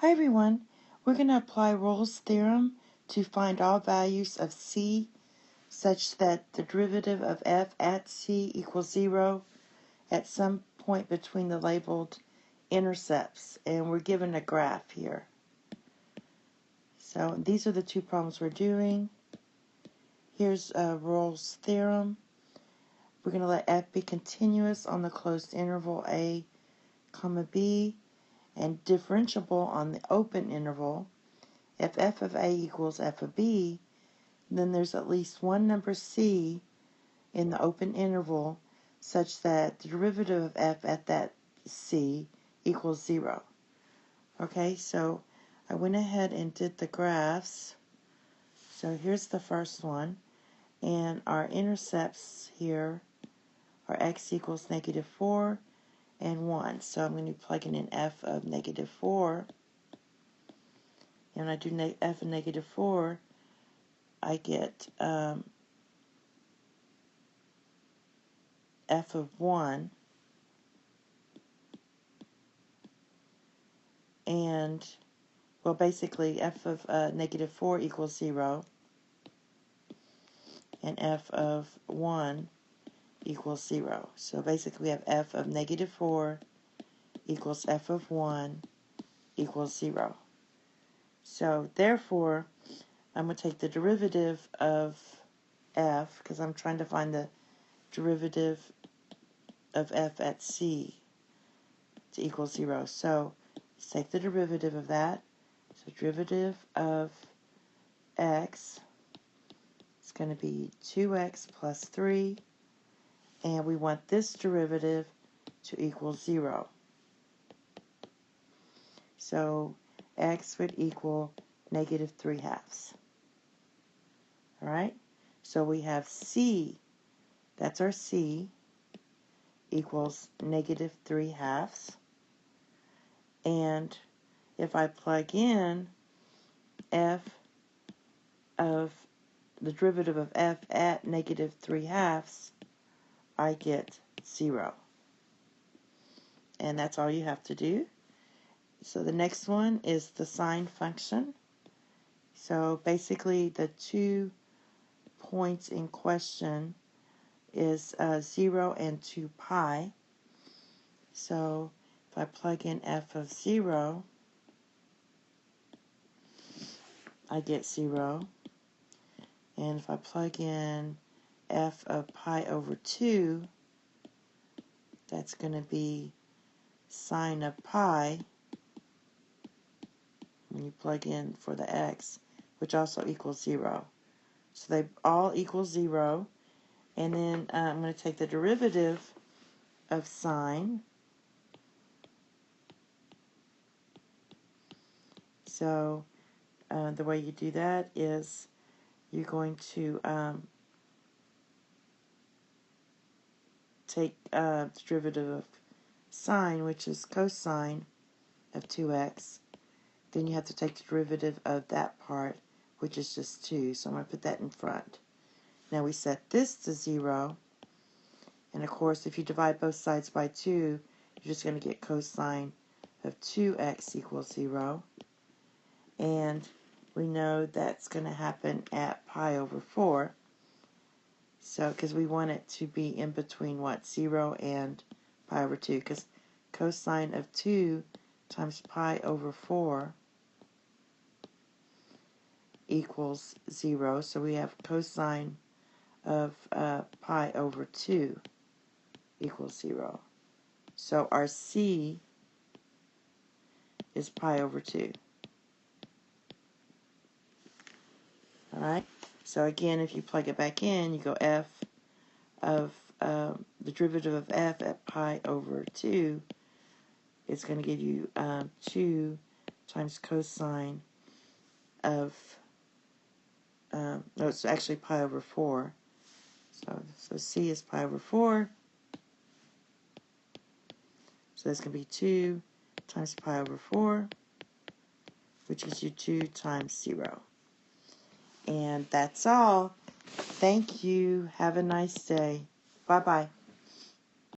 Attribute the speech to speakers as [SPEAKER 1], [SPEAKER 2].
[SPEAKER 1] Hi everyone, we're going to apply Rolle's theorem to find all values of c such that the derivative of f at c equals 0 at some point between the labeled intercepts, and we're given a graph here. So these are the two problems we're doing. Here's Rolle's theorem. We're going to let f be continuous on the closed interval a comma b and differentiable on the open interval. If f of a equals f of b, then there's at least one number c in the open interval such that the derivative of f at that c equals 0. Okay, so I went ahead and did the graphs. So here's the first one, and our intercepts here are x equals -4 and 1. So I'm going to be plugging in f of -4. And when I do f of -4, I get f of 1, and, well, basically f of -4 equals 0, and f of 1 equals 0. So basically we have f of -4 equals f of 1 equals 0. So therefore, I'm going to take the derivative of f, because I'm trying to find the derivative of f at c to equal 0. So let's take the derivative of that. So derivative of x is going to be 2x plus 3, and we want this derivative to equal 0. So x would equal -3/2. Alright, so we have c, that's our c, equals -3/2. And if I plug in f of the derivative of f at -3/2, I get 0. And that's all you have to do. So the next one is the sine function. So basically the 2 points in question is 0 and 2 pi. So if I plug in f of 0, I get 0. And if I plug in f of pi over 2, that's going to be sine of pi when you plug in for the x, which also equals 0. So they all equal 0. And then I'm going to take the derivative of sine. So the way you do that is you're going to take the derivative of sine, which is cosine of 2x. Then you have to take the derivative of that part, which is just 2. So I'm going to put that in front. Now we set this to 0. And of course, if you divide both sides by 2, you're just going to get cosine of 2x equals 0. And we know that's going to happen at pi over 4. So, because we want it to be in between, what, 0 and pi over 2. Because cosine of 2 times pi over 4 equals 0. So we have cosine of pi over 2 equals 0. So our c is pi over 2. Alright? So again, if you plug it back in, you go f of the derivative of f at pi over 2. It's going to give you 2 times cosine of, no, it's actually pi over 4. So c is pi over 4. So that's going to be 2 times pi over 4, which gives you 2 times 0. And that's all. Thank you. Have a nice day. Bye-bye.